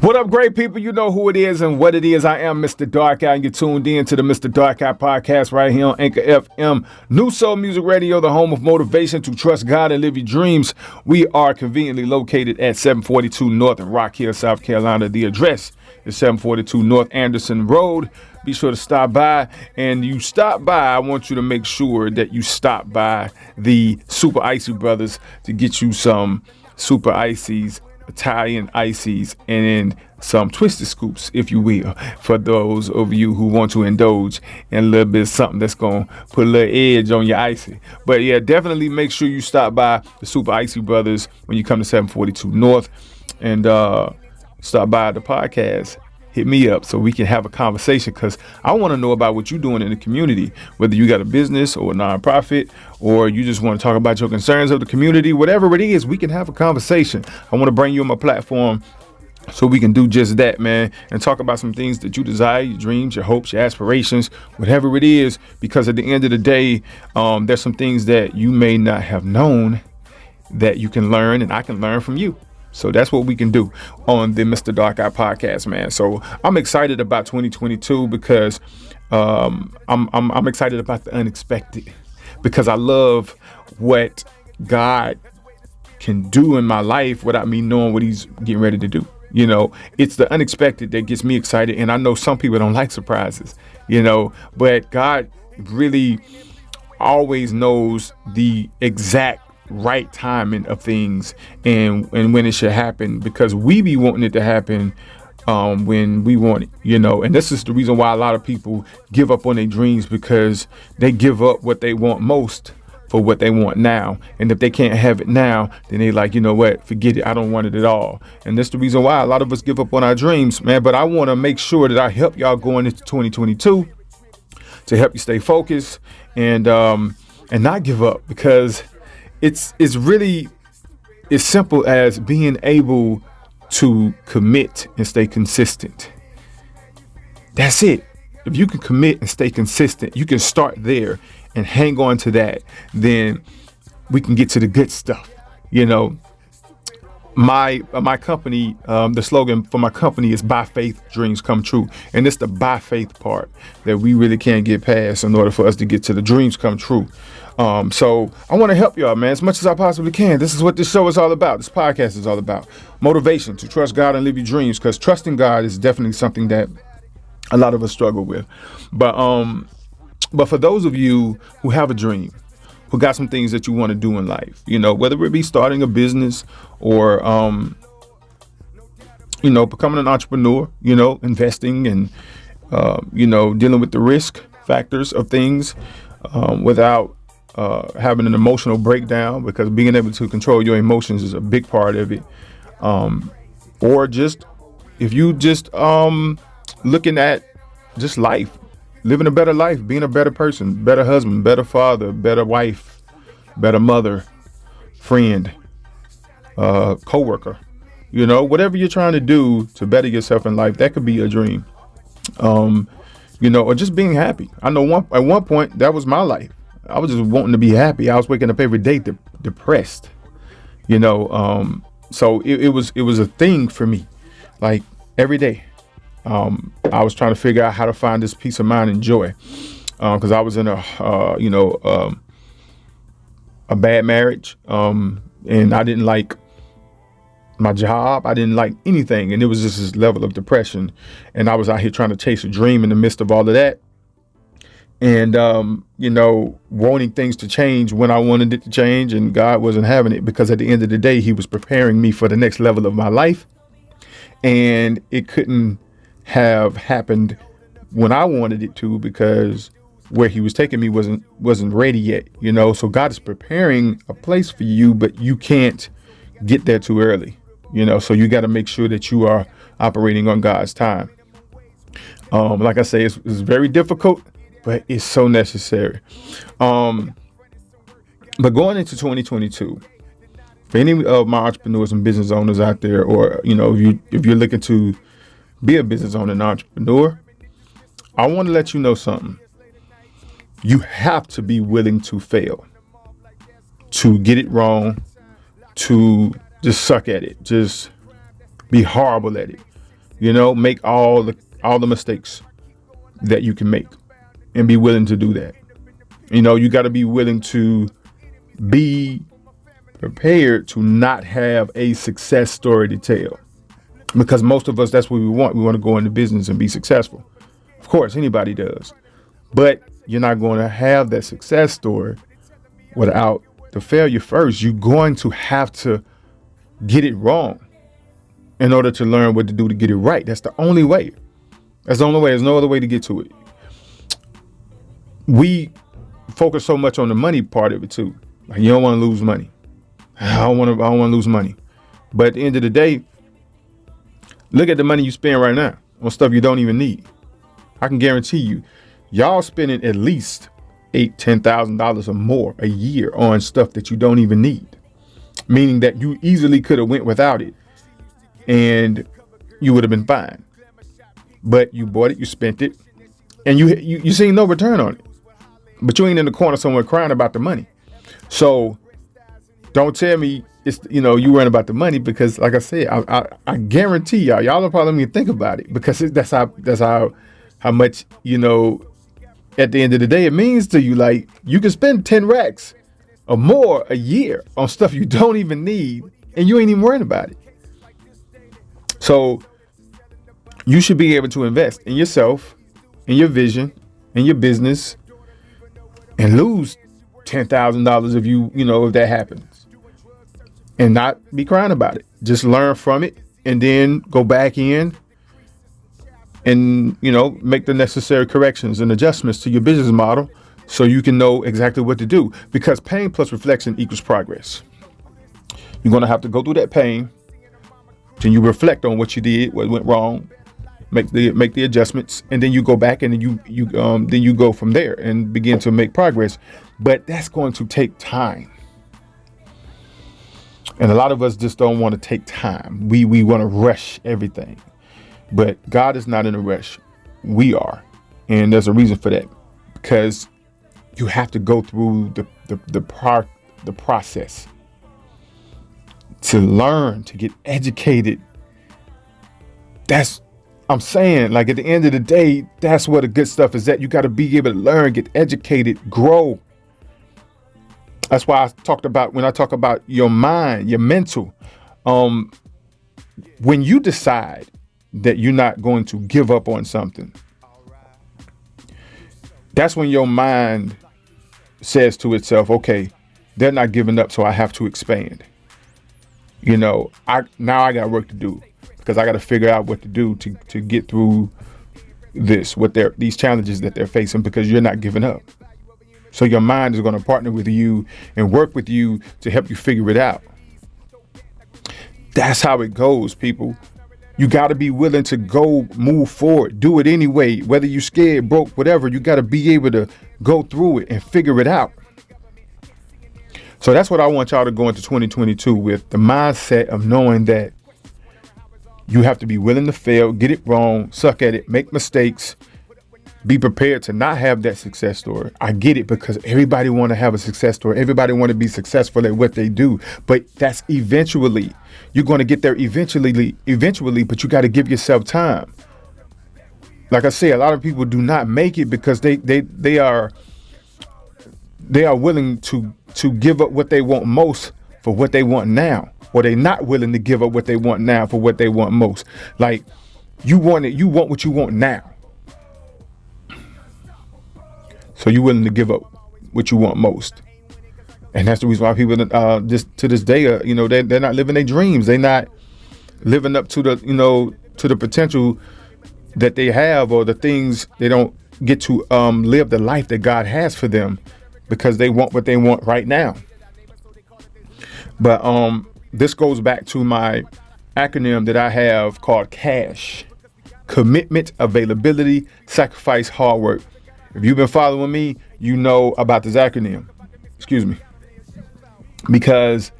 What up, great people? You know who it is and what it is. I am Mr. Darkeye, and you're tuned in to the Mr. Darkeye podcast right here on Anchor FM, New Soul Music Radio, the home of motivation to trust God and live your dreams. We are conveniently located at 742 North in Rock Hill, South Carolina. The address is 742 North Anderson Road. Be sure to stop by, and you stop by, I want you to make sure that you stop by the Super Icy Brothers to get you some Super Icies, Italian ices, and some twisted scoops, if you will, for those of you who want to indulge in a little bit of something that's going to put a little edge on your icy. But yeah, definitely make sure you stop by the Super Icy Brothers when you come to 742 North, and stop by the podcast. Hit me up so we can have a conversation, because I want to know about what you're doing in the community, whether you got a business or a nonprofit, or you just want to talk about your concerns of the community. Whatever it is, we can have a conversation. I want to bring you on my platform so we can do just that, man, and talk about some things that you desire, your dreams, your hopes, your aspirations, whatever it is, because at the end of the day, there's some things that you may not have known that you can learn, and I can learn from you. So that's what we can do on the Mr. Darkeye podcast, man. So I'm excited about 2022 because I'm excited about the unexpected, because I love what God can do in my life without me knowing what he's getting ready to do. You know, it's the unexpected that gets me excited. And I know some people don't like surprises, you know, but God really always knows the exact right timing of things and when it should happen, because we be wanting it to happen when we want it, you know. And this is the reason why a lot of people give up on their dreams, because they give up what they want most for what they want now. And if they can't have it now, then they like, you know what, forget it, I don't want it at all. And that's the reason why a lot of us give up on our dreams, man. But I want to make sure that I help y'all going into 2022 to help you stay focused and not give up, because it's really as simple as being able to commit and stay consistent. That's it. If you can commit and stay consistent, you can start there and hang on to that. Then we can get to the good stuff. You know, my company, the slogan for my company is "By Faith, Dreams Come True," and it's the by faith part that we really can't get past in order for us to get to the dreams come true. So I want to help y'all, man, as much as I possibly can. This is what this show is all about. This podcast is all about motivation to trust God and live your dreams, because trusting God is definitely something that a lot of us struggle with. But for those of you who have a dream, who got some things that you want to do in life, you know, whether it be starting a business or, you know, becoming an entrepreneur, you know, investing and, you know, dealing with the risk factors of things without having an emotional breakdown, because being able to control your emotions is a big part of it. Or just if you just looking at just life, living a better life, being a better person, better husband, better father, better wife, better mother, friend, coworker, you know, whatever you're trying to do to better yourself in life, that could be a dream. You know, or just being happy. I know at one point that was my life. I was just wanting to be happy. I was waking up every day depressed, you know. So it was a thing for me, like every day. I was trying to figure out how to find this peace of mind and joy, because I was in a bad marriage, and I didn't like my job. I didn't like anything, and it was just this level of depression. And I was out here trying to chase a dream in the midst of all of that. And, you know, wanting things to change when I wanted it to change, and God wasn't having it, because at the end of the day, he was preparing me for the next level of my life. And it couldn't have happened when I wanted it to, because where he was taking me wasn't ready yet, you know. So God is preparing a place for you, but you can't get there too early, you know. So you got to make sure that you are operating on God's time. Like I say, it's very difficult, but it's so necessary. But going into 2022, for any of my entrepreneurs and business owners out there, or, you know, if you're looking to be a business owner and entrepreneur, I want to let you know something. You have to be willing to fail, to get it wrong, to just suck at it, just be horrible at it. Make all the mistakes that you can make and be willing to do that. You got to be willing to be prepared to not have a success story to tell, because most of us, that's what we want. We want to go into business and be successful. Of course, anybody does, but you're not going to have that success story without the failure first. You're going to have to get it wrong in order to learn what to do to get it right. That's the only way. There's no other way to get to it. We focus so much on the money part of it too. Like, you don't want to lose money. I don't want to lose money. But at the end of the day, look at the money you spend right now on stuff you don't even need. I can guarantee you, y'all spending at least $8,000-$10,000 or more a year on stuff that you don't even need. Meaning that you easily could have went without it and you would have been fine. But you bought it, you spent it, and you seen no return on it. But you ain't in the corner somewhere crying about the money. So don't tell me it's you worrying about the money, because like I said, I guarantee y'all don't probably even think about it, because that's how much at the end of the day it means to you. Like, you can spend 10 racks or more a year on stuff you don't even need, and you ain't even worrying about it. So you should be able to invest in yourself, in your vision, in your business, and lose $10,000 if that happens, and not be crying about it. Just learn from it and then go back in and, make the necessary corrections and adjustments to your business model so you can know exactly what to do, because pain plus reflection equals progress. You're going to have to go through that pain. Then you reflect on what you did, what went wrong, make the adjustments, and then you go back and then you go from there and begin to make progress. But that's going to take time. And a lot of us just don't want to take time. We want to rush everything. But God is not in a rush. We are. And there's a reason for that. Because you have to go through the process to learn, to get educated. I'm saying, like, at the end of the day, that's where the good stuff is at. You got to be able to learn, get educated, grow. That's why when I talk about your mind, your mental, when you decide that you're not going to give up on something, that's when your mind says to itself, okay, they're not giving up, so I have to expand. Now I got work to do, because I got to figure out what to do to get through these challenges that they're facing, because you're not giving up. So your mind is going to partner with you and work with you to help you figure it out. That's how it goes, people. You got to be willing to go move forward, do it anyway, whether you're scared, broke, whatever. You got to be able to go through it and figure it out. So that's what I want y'all to go into 2022 with, the mindset of knowing that you have to be willing to fail, get it wrong, suck at it, make mistakes, be prepared to not have that success story. I get it, because everybody want to have a success story. Everybody want to be successful at what they do, but that's eventually. You're going to get there eventually, but you got to give yourself time. Like I say, a lot of people do not make it because they are willing to give up what they want most for what they want now, or they're not willing to give up what they want now for what they want most. Like, you want what you want now. So you're willing to give up what you want most. And that's the reason why people just to this day, they're not living their dreams. They're not living up to the potential that they have, or the things they don't get to live the life that God has for them, because they want what they want right now. But this goes back to my acronym that I have called CASH: commitment, availability, sacrifice, hard work. If you've been following me, you know about this acronym. Excuse me. Because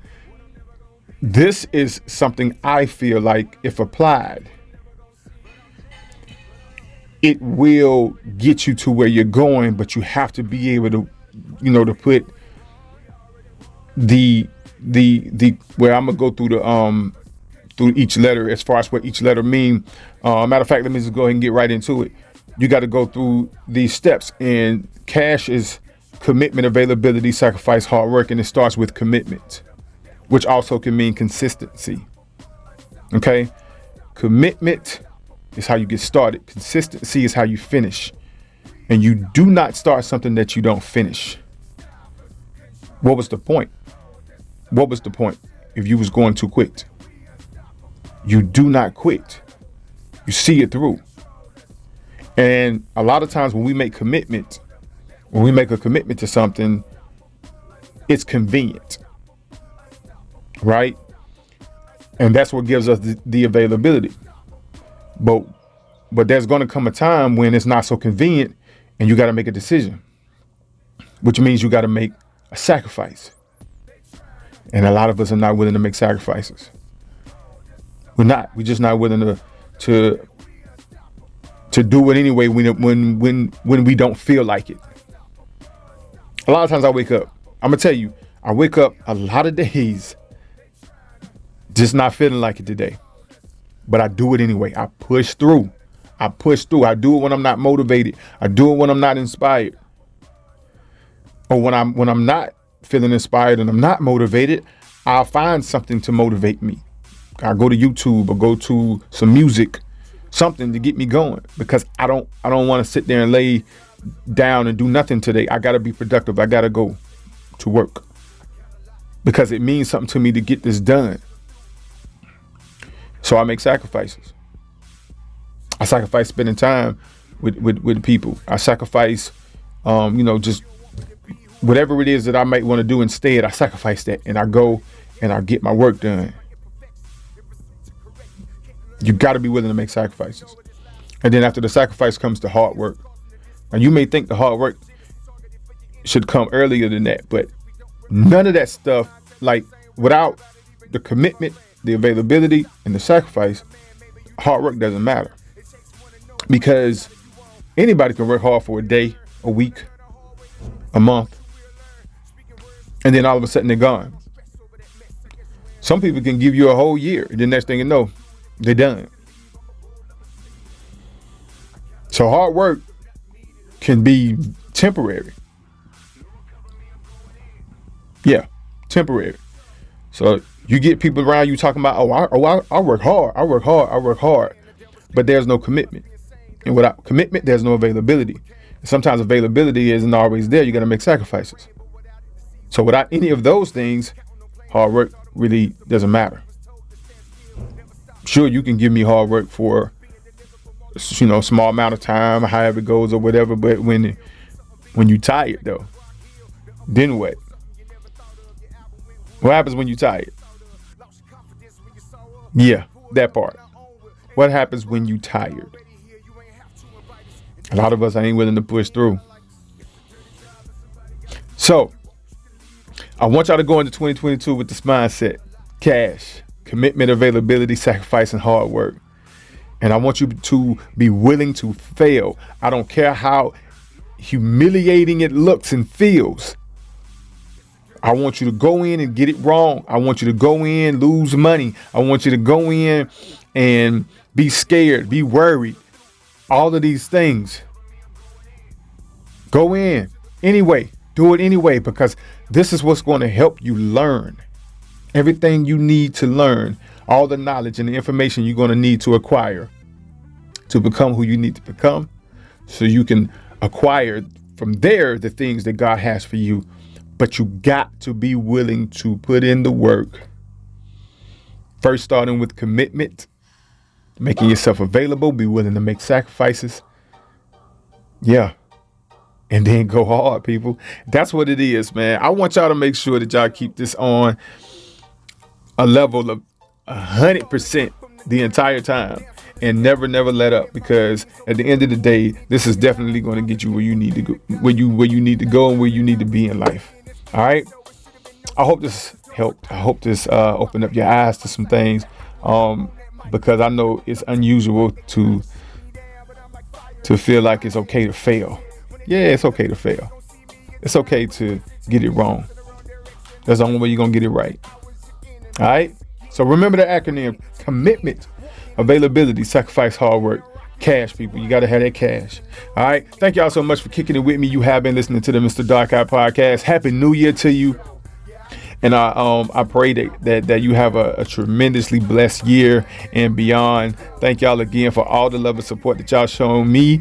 this is something I feel like, if applied, it will get you to where you're going, but you have to be able to, to put the where I'm gonna go through through each letter as far as what each letter mean. Matter of fact, let me just go ahead and get right into it. You got to go through these steps, and cash is commitment, availability, sacrifice, hard work, and it starts with commitment, which also can mean consistency. Okay, commitment is how you get started. Consistency is how you finish, and you do not start something that you don't finish. What was the point? What was the point if you was going too quick? You do not quit. You see it through. And a lot of times when we make a commitment to something, it's convenient, right? And that's what gives us the availability. But there's going to come a time when it's not so convenient, and you got to make a decision, which means you got to make a sacrifice. And a lot of us are not willing to make sacrifices. We're just not willing to do it anyway when we don't feel like it. A lot of times I wake up, I'm gonna tell you, I wake up a lot of days just not feeling like it today, but I do it anyway. I push through. I do it when I'm not motivated. I do it when I'm not inspired, or when I'm not feeling inspired and I'm not motivated. I'll find something to motivate me. I go to YouTube or go to some music, something to get me going, because I don't want to sit there and lay down and do nothing today. I got to be productive. I got to go to work because it means something to me to get this done. So I make sacrifices. I sacrifice spending time with people. I sacrifice, just whatever it is that I might want to do instead. I sacrifice that, and I go and I get my work done. You got to be willing to make sacrifices. And then after the sacrifice comes the hard work. Now you may think the hard work should come earlier than that, but none of that stuff, like without the commitment, the availability, and the sacrifice, hard work doesn't matter. Because anybody can work hard for a day, a week, a month, and then all of a sudden they're gone. Some people can give you a whole year, and the next thing you know, they're done. So hard work can be temporary. Yeah, temporary. So you get people around you talking about, I work hard. But there's no commitment. And without commitment, there's no availability. And sometimes availability isn't always there. You got to make sacrifices. So without any of those things, hard work really doesn't matter. Sure, you can give me hard work for, small amount of time, however it goes or whatever. But when you tired though, then what? What happens when you tired? Yeah, that part. What happens when you tired? A lot of us ain't willing to push through. So I want y'all to go into 2022 with this mindset: cash, commitment, availability, sacrifice, and hard work. And I want you to be willing to fail. I don't care how humiliating it looks and feels. I want you to go in and get it wrong. I want you to go in, lose money. I want you to go in and be scared, be worried. All of these things. Go in anyway. Do it anyway, because this is what's going to help you learn everything you need to learn, all the knowledge and the information you're going to need to acquire to become who you need to become, so you can acquire from there the things that God has for you. But you got to be willing to put in the work. First, starting with commitment, making yourself available, be willing to make sacrifices. Yeah. And then go hard, people. That's what it is, man. I want y'all to make sure that y'all keep this on a level of 100% the entire time, and never let up, because at the end of the day, this is definitely going to get you where you need to go, where you need to go, and where you need to be in life. All right. I hope this helped. I hope this opened up your eyes to some things, because I know it's unusual to feel like it's okay to fail. Yeah, it's okay to fail. It's okay to get it wrong. That's the only way you're going to get it right. All right. So remember the acronym: commitment, availability, sacrifice, hard work. Cash, people. You got to have that cash. All right. Thank y'all so much for kicking it with me. You have been listening to the Mr. Darkeye podcast. Happy New Year to you. And I pray that you have a tremendously blessed year and beyond. Thank y'all again for all the love and support that y'all shown me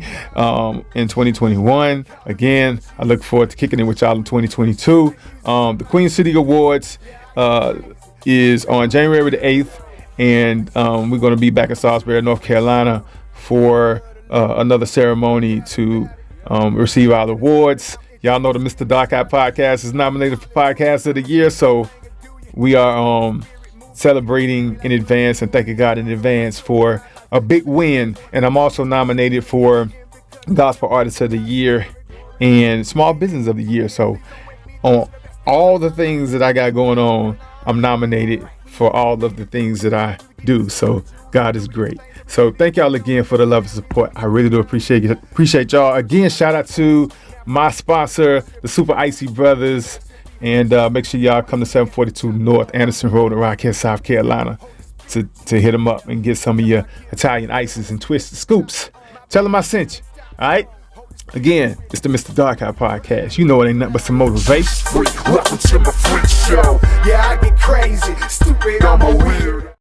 in 2021. Again, I look forward to kicking it with y'all in 2022. The Queen City Awards is on January the 8th. And we're going to be back in Salisbury, North Carolina for another ceremony to receive our awards. Y'all know the Mr. Darkeye podcast is nominated for Podcast of the Year, so we are celebrating in advance and thanking God in advance for a big win. And I'm also nominated for Gospel Artist of the Year and Small Business of the Year. So on all the things that I got going on, I'm nominated for all of the things that I do. So God is great. So thank y'all again for the love and support. I really do appreciate y'all. Again, shout out to my sponsor, the Super Icy Brothers. And make sure y'all come to 742 North Anderson Road in Rockhead, South Carolina to hit them up and get some of your Italian ices and twisted scoops. Tell them I sent you. All right? Again, it's the Mr. Darkeye podcast. You know it ain't nothing but some motivation. Welcome to my freak show. Yeah, I get crazy, stupid, I'm a weird.